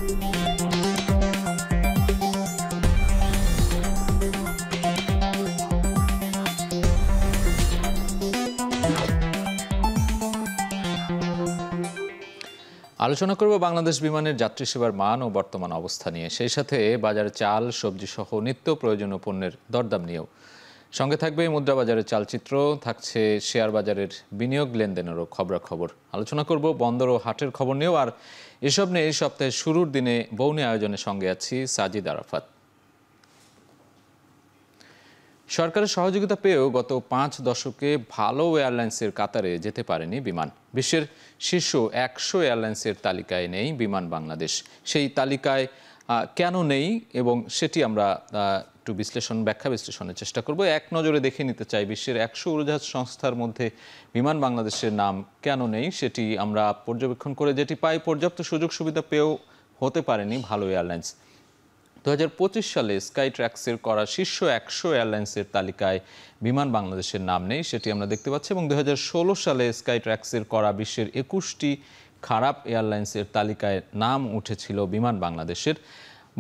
আলোচনা করব বাংলাদেশ বিমানের যাত্রী সেবার মান ও বর্তমান অবস্থা নিয়ে, সেই সাথে বাজারে চাল, সবজি সহ নিত্য প্রয়োজনীয় পণ্যের দরদাম নিয়েও। সঙ্গে থাকবে মুদ্রা বাজারের চালচিত্র, থাকছে শেয়ার বাজারের বিনিয়োগ লেনদেনেরও খবরাখবর। আলোচনা করব বন্দর ও হাটের খবর নিয়েও। আর এসব নিয়ে এই সপ্তাহের শুরুর দিনে বৌনি আয়োজনের সঙ্গে আছি সাজিদ আরাফাত। সরকারের সহযোগিতা পেয়েও গত 5 দশকে ভালো এয়ারলাইন্সের কাতারে যেতে পারেনি বিমান। বিশ্বের শীর্ষ 100 এয়ারলাইন্সের তালিকায় নেই বিমান বাংলাদেশ। সেই তালিকায় কেন নেই এবং সেটি আমরা একটু ব্যাখ্যা বিশ্লেষণের চেষ্টা করব। এক নজরে দেখে নিতে চাই বিশ্বের 100 উড়োজাহাজ সংস্থার মধ্যে বিমান বাংলাদেশের নাম কেন নেই। সেটি আমরা পর্যবেক্ষণ করে যেটি পাই, পর্যাপ্ত সুযোগ সুবিধা পেয়েও হতে পারেনি ভালো এয়ারলাইন্স। 2025 সালে স্কাই ট্র্যাক্সের করা শীর্ষ 100 এয়ারলাইন্সের তালিকায় বিমান বাংলাদেশের নাম নেই, সেটি আমরা দেখতে পাচ্ছি। এবং 2016 সালে স্কাই ট্র্যাক্সের করা বিশ্বের 21টি খারাপ এয়ারলাইন্সের তালিকায় নাম উঠেছিল বিমান বাংলাদেশের।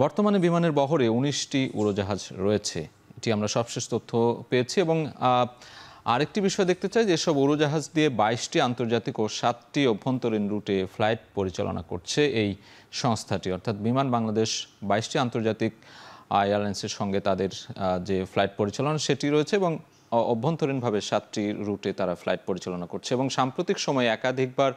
বর্তমানে বিমানের বহরে 19টি উড়োজাহাজ রয়েছে, এটি আমরা সবশেষ তথ্য পেয়েছি। এবং আরেকটি বিষয় দেখতে চাই যে এসব উড়োজাহাজ দিয়ে 22টি আন্তর্জাতিক ও 7টি অভ্যন্তরীণ রুটে ফ্লাইট পরিচালনা করছে এই সংস্থাটি। অর্থাৎ বিমান বাংলাদেশ 22টি আন্তর্জাতিক এয়ারলাইন্সের সঙ্গে তাদের যে ফ্লাইট পরিচালনা সেটি রয়েছে এবং অভ্যন্তরীণভাবে 7টি রুটে তারা ফ্লাইট পরিচালনা করছে। এবং সাম্প্রতিক সময়ে একাধিকবার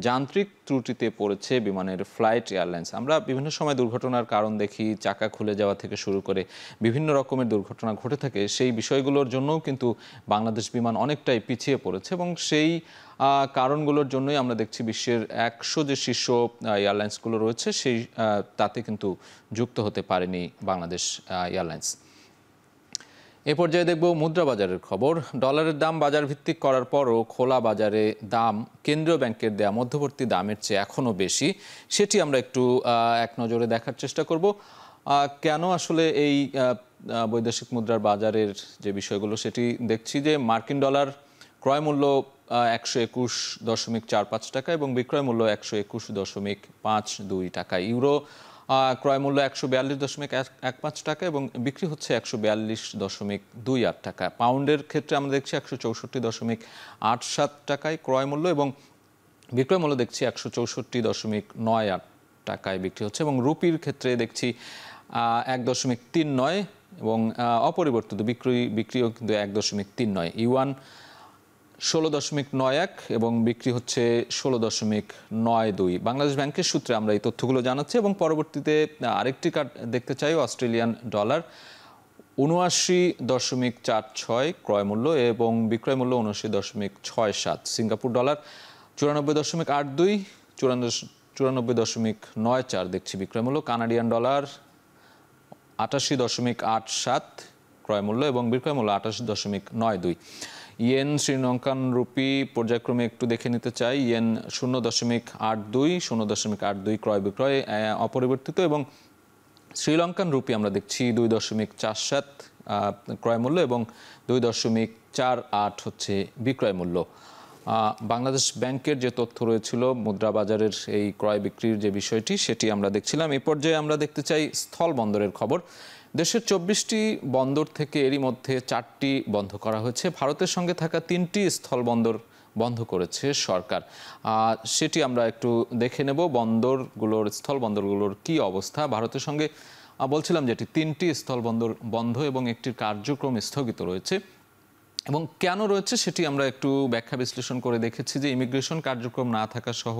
যান্ত্রিক ত্রুটিতে পড়েছে বিমানের ফ্লাইট এয়ারলাইন্স। আমরা বিভিন্ন সময় দুর্ঘটনার কারণ দেখি, চাকা খুলে যাওয়া থেকে শুরু করে বিভিন্ন রকমের দুর্ঘটনা ঘটে থাকে। সেই বিষয়গুলোর জন্যও কিন্তু বাংলাদেশ বিমান অনেকটাই পিছিয়ে পড়েছে এবং সেই কারণগুলোর জন্যই আমরা দেখছি বিশ্বের 100 যে শীর্ষ এয়ারলাইন্সগুলো রয়েছে সেই তাতে কিন্তু যুক্ত হতে পারেনি বাংলাদেশ এয়ারলাইন্স। এ পর্যায়ে দেখব মুদ্রা বাজারের খবর। ডলারের দাম বাজার ভিত্তিক করার পরও খোলা বাজারে দাম কেন্দ্রীয় ব্যাংকের দেয়া মধ্যবর্তী দামের চেয়ে এখনও বেশি। সেটি আমরা একটু এক নজরে দেখার চেষ্টা করব। কেন আসলে এই বৈদেশিক মুদ্রার বাজারের যে বিষয়গুলো সেটি দেখছি যে মার্কিন ডলার ক্রয় মূল্য 121.45 টাকা এবং বিক্রয় মূল্য 121.52 টাকা। ইউরো ক্রয় মূল্য 142.15 টাকা এবং বিক্রি হচ্ছে 142.28 টাকা। পাউন্ডের ক্ষেত্রে আমরা দেখছি 164.87 টাকায় ক্রয় মূল্য এবং বিক্রয় মূল্য দেখছি 164.98 টাকায় বিক্রি হচ্ছে। এবং রুপির ক্ষেত্রে দেখছি 1.39 এবং অপরিবর্তিত বিক্রিও কিন্তু 1.39। ইউয়ান 16.91 এবং বিক্রি হচ্ছে 16.92। বাংলাদেশ ব্যাংকের সূত্রে আমরা এই তথ্যগুলো জানাচ্ছি। এবং পরবর্তীতে আরেকটি কার্ড দেখতে চাই, অস্ট্রেলিয়ান ডলার 79.46 ক্রয় মূল্য এবং বিক্রয় মূল্য 79.67। সিঙ্গাপুর ডলার 94.82, 94.94 দেখছি বিক্রয় মূল্য। কানাডিয়ান ডলার 88.87 ক্রয় মূল্য এবং বিক্রয় মূল্য 88.92। ইয়েন, শ্রীলঙ্কান রুপি পর্যায়ক্রমে একটু দেখে নিতে চাই। ইয়েন 0.82 ক্রয় বিক্রয় অপরিবর্তিত এবং শ্রীলঙ্কান রুপি আমরা দেখছি 2.47 ক্রয় মূল্য এবং 2.48 হচ্ছে বিক্রয় মূল্য। বাংলাদেশ ব্যাংকের যে তথ্য রয়েছিল মুদ্রা বাজারের এই ক্রয় বিক্রির যে বিষয়টি সেটি আমরা দেখছিলাম। এই পর্যায়ে আমরা দেখতে চাই স্থল বন্দরের খবর। দেশের 24টি বন্দর থেকে এরই মধ্যে 4টি বন্ধ করা হয়েছে। ভারতের সঙ্গে থাকা 3টি স্থল বন্দর বন্ধ করেছে সরকার। সেটি আমরা একটু দেখে নেব স্থল বন্দরগুলোর কি অবস্থা। ভারতের সঙ্গে বলছিলাম যেটি 3টি স্থল বন্দর বন্ধ এবং একটির কার্যক্রম স্থগিত রয়েছে। এবং কেন রয়েছে সেটি আমরা একটু ব্যাখ্যা বিশ্লেষণ করে দেখেছি যে ইমিগ্রেশন কার্যক্রম না থাকা সহ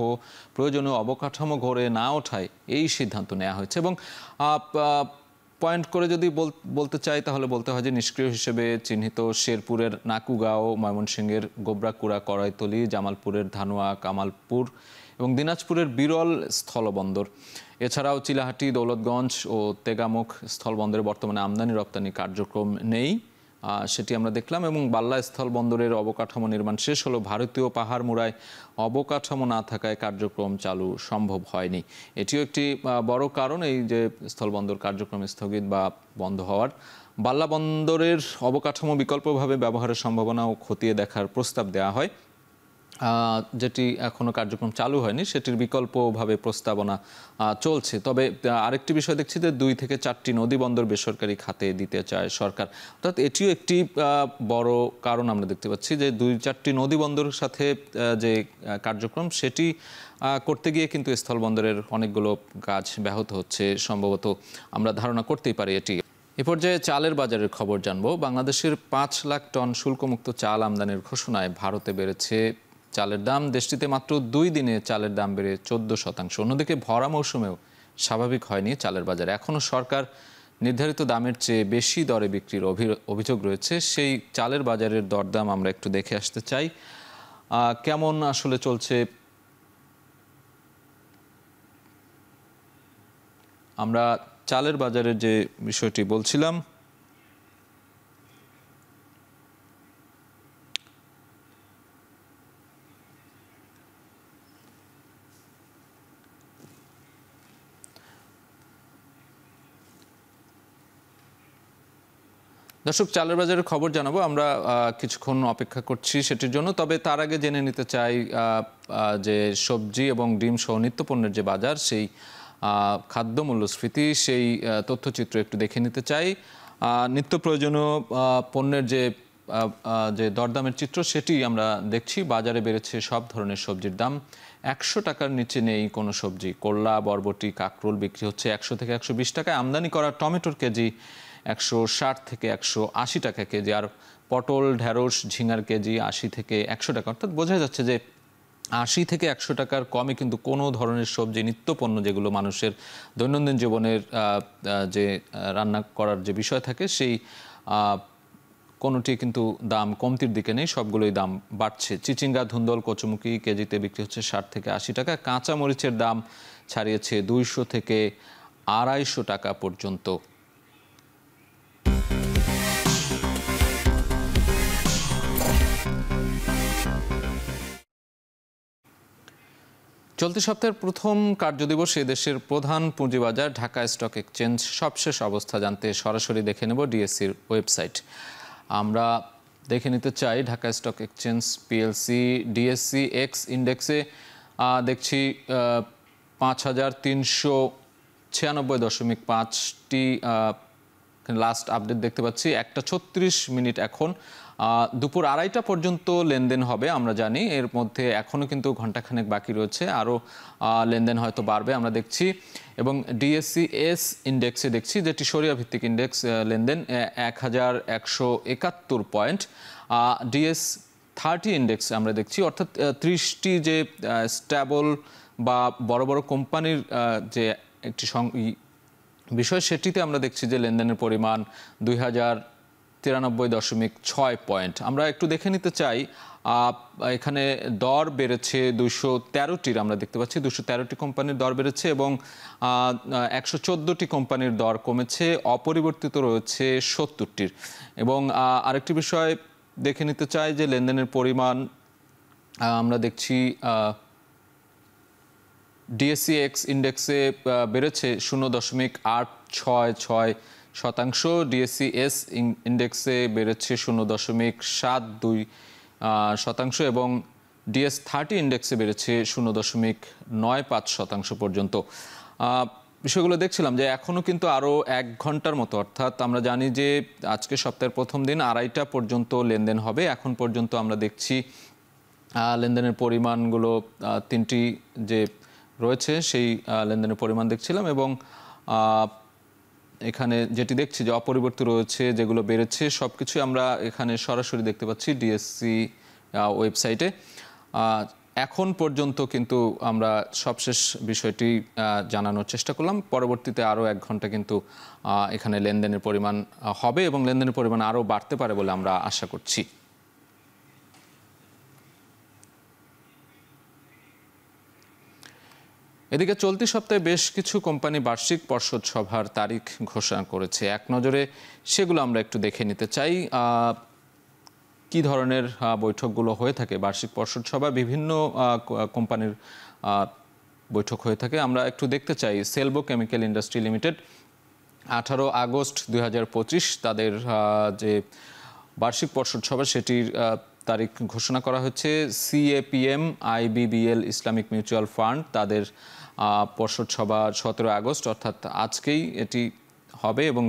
প্রয়োজনীয় অবকাঠামো গড়ে না ওঠায় এই সিদ্ধান্ত নেওয়া হয়েছে। এবং পয়েন্ট করে যদি বলতে চাই তাহলে বলতে হয় যে নিষ্ক্রিয় হিসেবে চিহ্নিত শেরপুরের নাকুগাঁও, ময়মনসিংহের গোবরাকুড়া, কড়াইতলী, জামালপুরের ধানুয়া, কামালপুর এবং দিনাজপুরের বিরল স্থলবন্দর। এছাড়াও চিলাহাটি, দৌলতগঞ্জ ও তেগামুখ স্থলবন্দরে বর্তমানে আমদানি রপ্তানি কার্যক্রম নেই, সেটি আমরা দেখলাম। এবং বাল্লা স্থল বন্দরের অবকাঠামো নির্মাণ শেষ হলেও ভারতীয় পাহাড়মুড়ায় অবকাঠামো না থাকায় কার্যক্রম চালু সম্ভব হয়নি। এটিও একটি বড় কারণ এই যে স্থলবন্দর কার্যক্রম স্থগিত বা বন্ধ হওয়ার। বাল্লা বন্দরের অবকাঠামো বিকল্পভাবে ব্যবহারের সম্ভাবনাও খতিয়ে দেখার প্রস্তাব দেওয়া হয়। যেটি এখনো কার্যক্রম চালু হয়নি, সেটির বিকল্পভাবে প্রস্তাবনা চলছে। তবে আরেকটি বিষয় দেখছি যে 2 থেকে 4টি নদী বন্দর বেসরকারি খাতে দিতে চায় সরকার। অর্থাৎ এটিও একটি বড় কারণ আমরা দেখতে পাচ্ছি যে 2-4টি নদী বন্দরের সাথে যে কার্যক্রম সেটি করতে গিয়ে কিন্তু স্থলবন্দরের অনেকগুলো কাজ ব্যাহত হচ্ছে, সম্ভবত আমরা ধারণা করতেই পারি এটি। এ পর্যায়ে চালের বাজারের খবর জানবো। বাংলাদেশের 5 লাখ টন শুল্কমুক্ত চাল আমদানির ঘোষণায় ভারতে বেড়েছে চালের দাম। দেশটিতে মাত্র 2 দিনে চালের দাম বেড়ে 14%। অন্যদিকে ভরা মৌসুমেও স্বাভাবিক হয়নি চালের বাজার। এখনও সরকার নির্ধারিত দামের চেয়ে বেশি দরে বিক্রির অভিযোগ রয়েছে। সেই চালের বাজারের দরদাম আমরা একটু দেখে আসতে চাই, কেমন আসলে চলছে। আমরা চালের বাজারের যে বিষয়টি বলছিলাম, দর্শক চালের বাজারের খবর জানাবো। আমরা কিছুক্ষণ অপেক্ষা করছি সেটির জন্য। তবে তার আগে জেনে নিতে চাই যে সবজি এবং ডিম সহ নিত্যপণ্যের যে বাজার, সেই খাদ্য মূল্যস্ফীতি, সেই তথ্যচিত্র একটু দেখে নিতে চাই। নিত্য প্রয়োজনীয় পণ্যের যে দরদামের চিত্র সেটি আমরা দেখছি। বাজারে বেড়েছে সব ধরনের সবজির দাম। 100 টাকার নিচে নেই কোনো সবজি। করলা, বরবটি, কাঁকরোল বিক্রি হচ্ছে 100 থেকে 120 টাকায়। আমদানি করা টমেটোর কেজি 160 থেকে 180 টাকা কেজি। আর পটল, ঢেঁড়স, ঝিঙার কেজি 80 থেকে 100 টাকা। অর্থাৎ বোঝা যাচ্ছে যে 80 থেকে 100 টাকার কমে কিন্তু কোনো ধরনের সবজি, নিত্যপণ্য যেগুলো মানুষের দৈনন্দিন জীবনের যে রান্না করার যে বিষয় থাকে, সেই কোনোটি কিন্তু দাম কমতির দিকে নেই, সবগুলোই দাম বাড়ছে। চিচিঙ্গা, ধুন্দল, কচুমুখী কেজিতে বিক্রি হচ্ছে 60 থেকে 80 টাকা। কাঁচা মরিচের দাম ছাড়িয়েছে 200 থেকে 250 টাকা পর্যন্ত। চলতি সপ্তাহের প্রথম কার্যদিবসে দেশের প্রধান পুঁজিবাজার ঢাকা স্টক এক্সচেঞ্জ সবশেষ অবস্থা জানতে সরাসরি দেখে নেব ডিএসসির ওয়েবসাইট। আমরা দেখে নিতে চাই Dhaka stock exchange PLC DSC X ইন্ডেক্সে দেখছি 5396.5টি লাস্ট আপডেট দেখতে পাচ্ছি। 1:36 এখন। দুপুর 2:30 পর্যন্ত লেনদেন হবে আমরা জানি। এর মধ্যে এখনও কিন্তু ঘন্টাখানেক বাকি রয়েছে, আরও লেনদেন হয়তো বাড়বে আমরা দেখছি। এবং ডিএসসি এস ইন্ডেক্সে দেখছি, যেটি সরিয়া ভিত্তিক ইন্ডেক্স, লেনদেন 1171 পয়েন্ট। ডিএস 30 ইন্ডেক্স আমরা দেখছি, অর্থাৎ 30টি যে স্ট্যাবল বা বড় বড় কোম্পানির যে একটি বিষয়, সেটিতে আমরা দেখছি যে লেনদেনের পরিমাণ 2093.6 পয়েন্ট। আমরা একটু দেখে নিতে চাই, এখানে দর বেড়েছে 213টির, আমরা দেখতে পাচ্ছি 213টি কোম্পানির দর বেড়েছে এবং 114টি কোম্পানির দর কমেছে। অপরিবর্তিত রয়েছে 70টির। এবং আরেকটি বিষয় দেখে নিতে চাই যে লেনদেনের পরিমাণ আমরা দেখছি ডিএসসি এক্স ইন্ডেক্সে বেড়েছে 0.866%। ডিএসসি এস ইন্ডেক্সে বেড়েছে 0.72% এবং ডিএস 30 ইন্ডেক্সে বেড়েছে 0.95% পর্যন্ত। বিষয়গুলো দেখছিলাম যে এখনও কিন্তু আরও 1 ঘন্টার মতো, অর্থাৎ আমরা জানি যে আজকে সপ্তাহের প্রথম দিন 2:30 পর্যন্ত লেনদেন হবে। এখন পর্যন্ত আমরা দেখছি লেনদেনের পরিমাণগুলো 3টি যে রয়েছে সেই লেনদেনের পরিমাণ দেখছিলাম এবং এখানে যেটি দেখছি যে অপরিবর্তিত রয়েছে, যেগুলো বেড়েছে সব কিছু আমরা এখানে সরাসরি দেখতে পাচ্ছি ডিএসসি ওয়েবসাইটে। এখন পর্যন্ত কিন্তু আমরা সবশেষ বিষয়টি জানানোর চেষ্টা করলাম। পরবর্তীতে আরও 1 ঘন্টা কিন্তু এখানে লেনদেনের পরিমাণ হবে এবং লেনদেনের পরিমাণ আরও বাড়তে পারে বলে আমরা আশা করছি। এদিকে চলতি সপ্তাহে বেশ কিছু কোম্পানি বার্ষিক পর্ষদ সভার তারিখ ঘোষণা করেছে। এক নজরে সেগুলো আমরা একটু দেখে নিতে চাই। কি ধরনের বৈঠকগুলো হয়ে থাকে বার্ষিক পর্ষদ সভা, বিভিন্ন কোম্পানির বৈঠক হয়ে থাকে আমরা একটু দেখতে চাই। সেলবো কেমিক্যাল ইন্ডাস্ট্রি লিমিটেড 18 আগস্ট 2025 তাদের যে বার্ষিক পর্ষদ সভা সেটির তারিখ ঘোষণা করা হচ্ছে। CAPM IBBL Islamic mutual fund তাদের পর্ষদ সভা 17 আগস্ট অর্থাৎ আজকেই এটি হবে এবং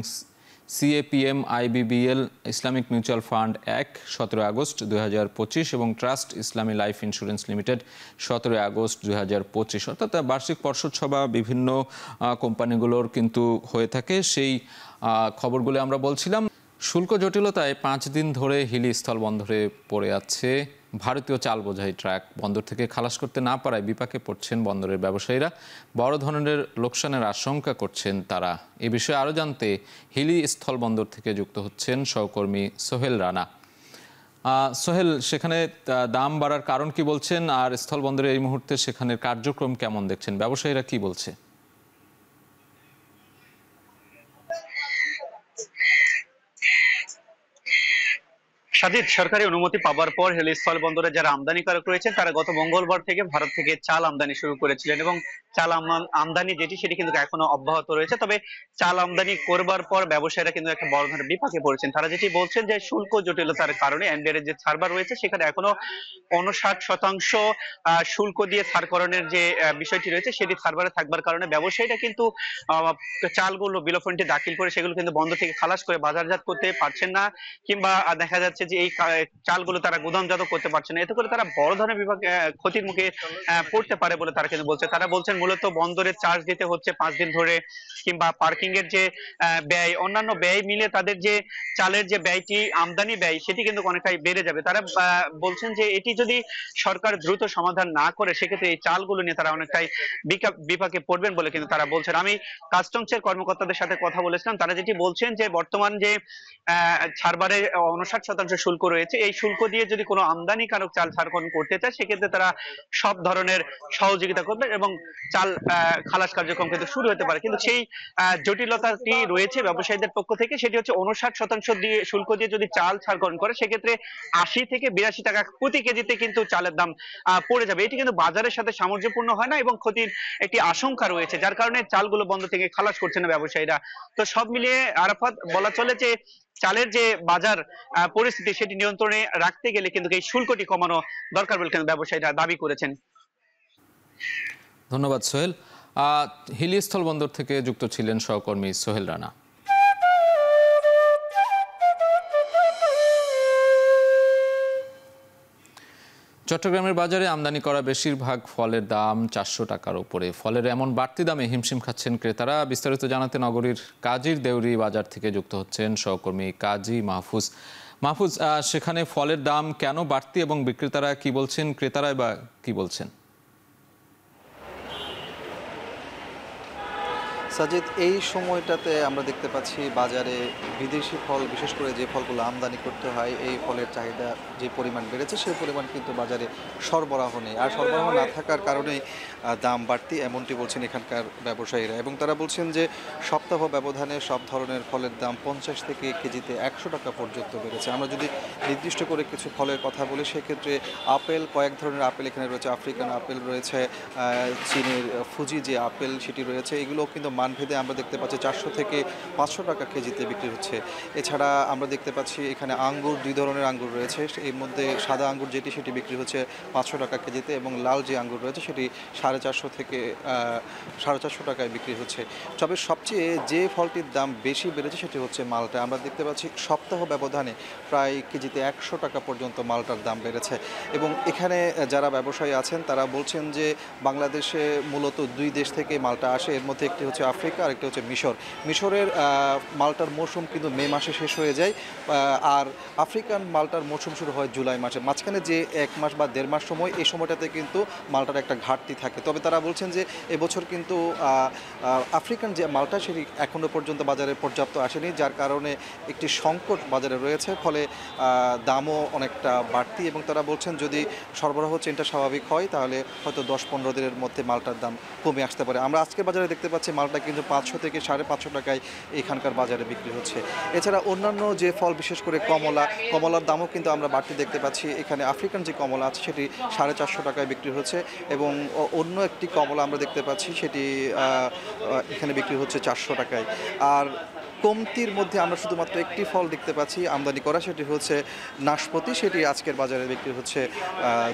CAPM IBBL Islamic mutual fund 17 August 2025 এবং ট্রাস্ট ইসলামী লাইফ ইন্স্যুরেন্স লিমিটেড 17 আগস্ট 2025 অর্থাৎ বার্ষিক পর্ষদ সভা বিভিন্ন কোম্পানিগুলোর কিন্তু হয়ে থাকে। সেই খবরগুলো আমরা বলছিলাম। শুল্ক জটিলতায় 5 দিন ধরে হিলি স্থলবন্দরে পড়ে আছে ভারতীয় চাল বোঝাই ট্রাক। বন্দর থেকে খালাস করতে না পারায় বিপাকে পড়ছেন বন্দরের ব্যবসায়ীরা। বড় ধরনের লোকসানের আশঙ্কা করছেন তারা। এ বিষয়ে আরও জানতে হিলি স্থলবন্দর থেকে যুক্ত হচ্ছেন সহকর্মী সোহেল রানা। সোহেল, সেখানে দাম বাড়ার কারণ কি বলছেন, আর স্থলবন্দরে এই মুহূর্তে সেখানের কার্যক্রম কেমন দেখছেন, ব্যবসায়ীরা কি বলছে? সাজিদ, সরকারি অনুমতি পাওয়ার পর হিলি স্থলবন্দরে যারা আমদানিকারক রয়েছেন তারা গত মঙ্গলবার থেকে ভারত থেকে চাল আমদানি শুরু করেছিলেন এবং চাল আমদানি সেটি কিন্তু এখনো অব্যাহত রয়েছে। তবে চাল আমদানি করবার পর ব্যবসায়ীরা কিন্তু একটা বড় ধরনের বিপাকে পড়েছেন। তারা যেটি বলছেন যে শুল্ক জটিলতার কারণে এনবিআর যে সার্ভার রয়েছে সেখানে এখনো 59% শুল্ক দিয়ে সারকরণের যে বিষয়টি রয়েছে সেটি সার্ভারে থাকবার কারণে ব্যবসায়ীরা কিন্তু চালগুলো বিল অফ পেমেন্টে দাখিল করে সেগুলো কিন্তু বন্ধ থেকে খালাস করে বাজারজাত করতে পারছেন না, কিংবা দেখা যাচ্ছে যে এই চালগুলো তারা গুদামজাত করতে পারছে না। এতে করে তারা বড় ধরনের ক্ষতির মুখে পড়তে পারে বলে তারা কিন্তু বলছে। তারা বলছেন মূলত বন্দরে চার্জ দিতে হচ্ছে 5 দিন ধরে, কিংবা পার্কিং এর যে ব্যয়, অন্যান্য ব্যয় মিলে তাদের যে চালের যে ব্যয়টি আমদানি ব্যয় সেটি কিন্তু অনেকটাই বেড়ে যাবে। তারা বলছেন যে এটি যদি সরকার দ্রুত সমাধান না করে সেক্ষেত্রে এই চালগুলো নিয়ে তারা অনেকটাই বিপাকে পড়বেন বলে কিন্তু তারা বলছেন। আমি কাস্টমসের কর্মকর্তাদের সাথে কথা বলেছিলাম, তারা যেটি বলছেন যে বর্তমান যে সার্ভারে 59% শুল্ক রয়েছে, এই শুল্ক দিয়ে যদি কোনো আমদানিকারক চাল সারকরণ করতে চায় সেক্ষেত্রে তারা সব ধরনের সহযোগিতা করবে এবং চাল খালাস কার্যক্রম কিন্তু শুরু হতে পারে। কিন্তু সেই জটিলতাটি রয়েছে ব্যবসায়ীদের পক্ষ থেকে, সেটি হচ্ছে 59% দিয়ে শুল্ক দিয়ে যদি চাল সারকরণ করে সেক্ষেত্রে 80 থেকে 82 টাকা প্রতি কেজিতে কিন্তু চালের দাম পড়ে যাবে। এটি কিন্তু বাজারের সাথে সামঞ্জস্যপূর্ণ হয় না এবং ক্ষতির একটি আশঙ্কা রয়েছে, যার কারণে চালগুলো বন্ধ থেকে খালাস করছে না ব্যবসায়ীরা। তো সব মিলিয়ে আরাফাত, বলা চলে যে চালের যে বাজার পরিস্থিতি সেটি নিয়ন্ত্রণে রাখতে গেলে কিন্তু এই শুল্কটি কমানো দরকার বলে কিন্তু ব্যবসায়ীরা দাবি করেছেন। ধন্যবাদ সোহেল। হিলি স্থলবন্দর থেকে যুক্ত ছিলেন সহকর্মী সোহেল রানা। চট্টগ্রামের বাজারে আমদানি করা বেশিরভাগ ফলের দাম 400 টাকার উপরে। ফলের এমন বাড়তি দামে হিমশিম খাচ্ছেন ক্রেতারা। বিস্তারিত জানাতে নগরীর কাজীর দেউরি বাজার থেকে যুক্ত হচ্ছেন সহকর্মী কাজী মাহফুজ। মাহফুজ, সেখানে ফলের দাম কেন বাড়তি এবং বিক্রেতারা কি বলছেন, ক্রেতারা বা কি বলছেন? সাজিদ, এই সময়টাতে আমরা দেখতে পাচ্ছি বাজারে বিদেশি ফল, বিশেষ করে যে ফলগুলো আমদানি করতে হয়, এই ফলের চাহিদা যে পরিমাণ বেড়েছে সেই পরিমাণ কিন্তু বাজারে সরবরাহ নেই। আর সরবরাহ না থাকার কারণেই দাম বাড়তি, এমনটি বলছেন এখানকার ব্যবসায়ীরা। এবং তারা বলছেন যে সপ্তাহ ব্যবধানে সব ধরনের ফলের দাম 50 থেকে কেজিতে 100 টাকা পর্যন্ত বেড়েছে। আমরা যদি নির্দিষ্ট করে কিছু ফলের কথা বলি সেক্ষেত্রে আপেল, কয়েক ধরনের আপেল এখানে রয়েছে। আফ্রিকান আপেল রয়েছে, চীনের ফুজি যে আপেল সেটি রয়েছে। এগুলো কিন্তু মানভেদে আমরা দেখতে পাচ্ছি 400 থেকে 500 টাকা কেজিতে বিক্রি হচ্ছে। এছাড়া আমরা দেখতে পাচ্ছি এখানে আঙ্গুর, 2 ধরনের আঙ্গুর রয়েছে। এর মধ্যে সাদা আঙ্গুর যেটি সেটি বিক্রি হচ্ছে 500 টাকা কেজিতে, এবং লাল যে আঙ্গুর রয়েছে সেটি 450 থেকে 450 টাকায় বিক্রি হচ্ছে। তবে সবচেয়ে যে ফলটির দাম বেশি বেড়েছে সেটি হচ্ছে মালটা। আমরা দেখতে পাচ্ছি সপ্তাহ ব্যবধানে প্রায় কেজিতে 100 টাকা পর্যন্ত মালটার দাম বেড়েছে। এবং এখানে যারা ব্যবসায়ী আছেন তারা বলছেন যে বাংলাদেশে মূলত 2 দেশ থেকে মালটা আসে। এর মধ্যে একটি হচ্ছে আফ্রিকা আর একটি হচ্ছে মিশর। মিশরের মালটার মৌসুম কিন্তু মে মাসে শেষ হয়ে যায়, আর আফ্রিকান মালটার মৌসুম শুরু হয় জুলাই মাসে। মাঝখানে যে 1 মাস বা 1.5 মাস সময়, এই সময়টাতে কিন্তু মালটার একটা ঘাটতি থাকে। তবে তারা বলছেন যে এবছর কিন্তু আফ্রিকান যে মালটা সেটি এখনও পর্যন্ত বাজারে পর্যাপ্ত আসেনি, যার কারণে একটি সংকট বাজারে রয়েছে, ফলে দামও অনেকটা বাড়তি। এবং তারা বলছেন যদি সরবরাহ চেনটা স্বাভাবিক হয় তাহলে হয়তো 10-15 দিনের মধ্যে মালটার দাম কমে আসতে পারে। আমরা আজকের বাজারে দেখতে পাচ্ছি মালটা কিন্তু 500 থেকে 550 টাকায় এখানকার বাজারে বিক্রি হচ্ছে। এছাড়া অন্যান্য যে ফল, বিশেষ করে কমলার দামও কিন্তু আমরা বাড়তি দেখতে পাচ্ছি। এখানে আফ্রিকান যে কমলা আছে সেটি 450 টাকায় বিক্রি হচ্ছে, এবং অন্য একটি কমলা আমরা দেখতে পাচ্ছি সেটি এখানে বিক্রি হচ্ছে 400 টাকায়। আর কমতির মধ্যে আমরা শুধুমাত্র একটি ফল দেখতে পাচ্ছি আমদানি করা, সেটি হচ্ছে নাশপাতি। সেটি আজকের বাজারে বিক্রি হচ্ছে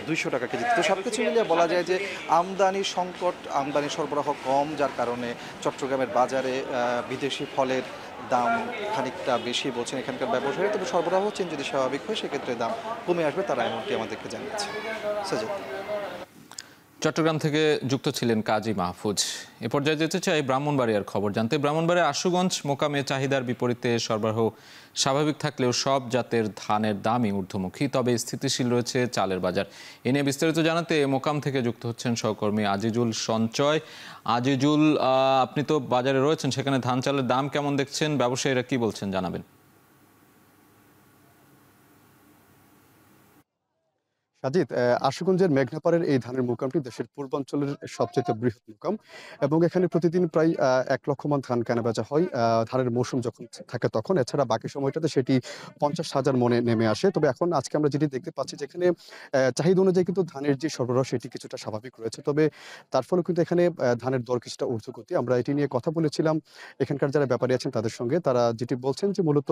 200 টাকা কেজি। তো সব কিছু মিলিয়ে বলা যায় যে আমদানি সংকট, আমদানি সরবরাহ কম, যার কারণে চট্টগ্রামের বাজারে বিদেশি ফলের দাম খানিকটা বেশি বলছেন এখানকার ব্যবসায়ী। তবে সরবরাহ চেন যদি স্বাভাবিক হয় সেক্ষেত্রে দাম কমে আসবে, তারা এমনটি আমাদেরকে জানিয়েছে। সাজিদ। চট্টগ্রাম থেকে যুক্ত ছিলেন কাজী মাহফুজ। এ পর্যায়ে যেতে চাই ব্রাহ্মণবাড়িয়ার খবর জানতে। ব্রাহ্মণবাড়িয়ার আশুগঞ্জ মোকামে চাহিদার বিপরীতে সরবরাহ স্বাভাবিক থাকলেও সব জাতের ধানের দামই ঊর্ধ্বমুখী, তবে স্থিতিশীল রয়েছে চালের বাজার। এ নিয়ে বিস্তারিত জানাতে মোকাম থেকে যুক্ত হচ্ছেন সহকর্মী আজিজুল সঞ্চয়। আজিজুল, আপনি তো বাজারে রয়েছেন, সেখানে ধান চালের দাম কেমন দেখছেন, ব্যবসায়ীরা কি বলছেন জানাবেন। সাজিদ, আশুগঞ্জের মেঘনাপাড়ের এই ধানের মোকামটি দেশের পূর্বাঞ্চলের সবচেয়ে বৃহৎ মোকাম এবং এখানে প্রতিদিন প্রায় 1 লক্ষ মণ ধান কেনাবেচা হয় ধানের মৌসুম যখন থাকে তখন। এছাড়া বাকি সময়টাতে সেটি 50,000 মণে নেমে আসে। তবে এখন আজকে আমরা যেটি দেখতে পাচ্ছি, যেখানে চাহিদা অনুযায়ী কিন্তু ধানের যে সরবরাহ সেটি কিছুটা স্বাভাবিক রয়েছে, তবে তার ফলে কিন্তু এখানে ধানের দর কিছুটা ঊর্ধ্বগতি। আমরা এটি নিয়ে কথা বলেছিলাম এখানকার যারা ব্যাপারী আছেন তাদের সঙ্গে। তারা যেটি বলছেন যে মূলত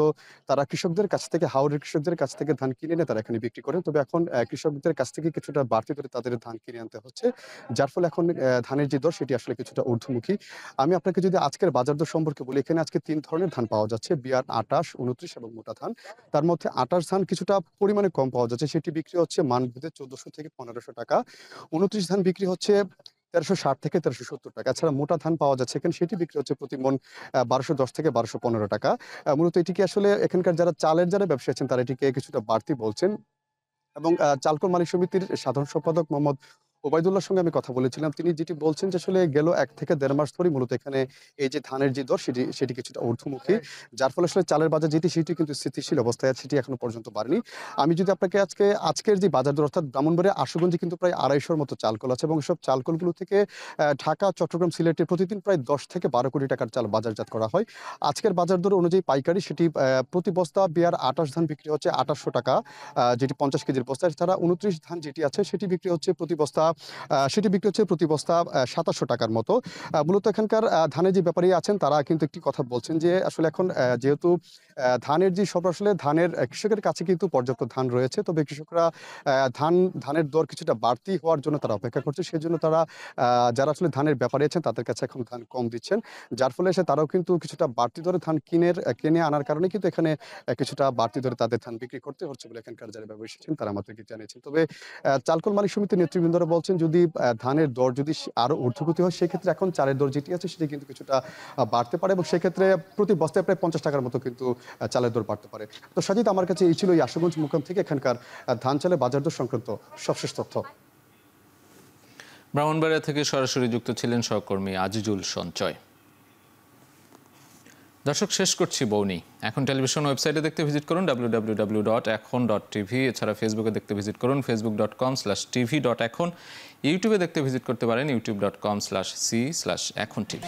তারা কৃষকদের কাছ থেকে, হাওরের কৃষকদের কাছ থেকে ধান কিনে এনে তারা এখানে বিক্রি করেন। তবে এখন কৃষকদের কাছ থেকে কিছুটা বাড়তি দরে তাদের ধান কিনে আনতে হচ্ছে, যার ফলে এখন ধানের যে দর সেটি আসলে কিছুটা ঊর্ধ্বমুখী। আমি আপনাকে যদি আজকের বাজার দর সম্পর্কে বলি, এখানে আজকে 3 ধরনের ধান পাওয়া যাচ্ছে, বিয়ার 28, 29 এবং মোটা ধান। তার মধ্যে 28 ধান কিছুটা পরিমাণে কম পাওয়া যাচ্ছে, সেটি বিক্রি হচ্ছে মানভেদে 1400 থেকে 1500 টাকা। 29 ধান বিক্রি হচ্ছে 1360 থেকে 1370 টাকা। এছাড়া মোটা ধান পাওয়া যাচ্ছে এখানে, সেটি বিক্রি হচ্ছে প্রতি মণ 1210 থেকে 1215 টাকা। মূলত এটিকে আসলে এখানকার যারা চালের যারা ব্যবসায়ী আছেন তারা এটিকে কিছুটা বাড়তি বলছেন। এবং চালকল মালিক সমিতির সাধারণ সম্পাদক মোহাম্মদ ওবায়দুল্লাহর সঙ্গে আমি কথা বলেছিলাম। তিনি যেটি বলছেন যে আসলে গেল 1 থেকে 1.5 মাস ধরেই মূলত এখানে এই যে ধানের যে দর সেটি কিছুটা ঊর্ধ্বমুখী, যার ফলে আসলে চালের বাজার যেটি সেটি কিন্তু স্থিতিশীল অবস্থায় আছে, সেটি এখনো পর্যন্ত বাড়েনি। আমি যদি আপনাকে আজকের যে বাজার দর, অর্থাৎ ব্রাহ্মণবাড়িয়া আশুগঞ্জে কিন্তু প্রায় 250-র মতো চালকল আছে এবং সব চালকলগুলো থেকে ঢাকা, চট্টগ্রাম, সিলেটে প্রতিদিন প্রায় 10 থেকে 12 কোটি টাকার চাল বাজারজাত করা হয়। আজকের বাজার দর অনুযায়ী পাইকারি সেটি প্রতি বস্তা বিয়ার 28 ধান বিক্রি হচ্ছে 2800 টাকা, যেটি 50 কেজির বস্তা। এছাড়া 29 ধান যেটি আছে সেটি বিক্রি হচ্ছে প্রতি বস্তা 2700 টাকার মতো। মূলত এখানকার ধানের যে ব্যাপারী আছেন তারা কিন্তু একটি কথা বলছেন যে আসলে এখন যেহেতু ধানের যে সব আসলে ধানের কৃষকের কাছে কিন্তু পর্যাপ্ত ধান রয়েছে, তবে কৃষকরা ধানের দর কিছুটা বাড়তি হওয়ার জন্য তারা অপেক্ষা করছে। সেজন্য তারা যারা আসলে ধানের ব্যাপারী আছেন তাদের কাছে এখন ধান কম দিচ্ছেন, যার ফলে তারাও কিন্তু কিছুটা বাড়তি দরে ধান কিনে আনার কারণে কিন্তু এখানে কিছুটা বাড়তি দরে তাদের ধান বিক্রি করতে হচ্ছে বলে এখানকার যারা ব্যবসায়ী আছেন তারা আমাদেরকে জানিয়েছেন। তবে চালকল মালিক সমিতির নেতৃবৃন্দরা বলছেন যদি ধানের দর যদি আরো ঊর্ধ্বগতি হয় সেক্ষেত্রে এখন চালের দর যেটি আছে সেটি কিন্তু কিছুটা বাড়তে পারে এবং সেক্ষেত্রে প্রতি বস্তায় প্রায় 50 টাকার মতো কিন্তু চালের দর বাড়তে পারে। তো সাজিদ, আমার কাছে এই ছিল এই আশুগঞ্জ মোকাম থেকে এখানকার ধান চালের বাজার দর সংক্রান্ত সবশেষ তথ্য। ব্রাহ্মণবাড়িয়া থেকে সরাসরি যুক্ত ছিলেন সহকর্মী আজিজুল সঞ্চয়। দর্শক, শেষ করছি বৌনি। এখন টেলিভিশন ওয়েবসাইটে দেখতে ভিজিট করুন www.ekhon.tv। এছাড়া ফেসবুকে দেখতে ভিজিট করুন facebook.com/tv.ekhon। ইউটিউবে দেখতে ভিজিট করতে পারেন youtube.com/c/ekhon tv।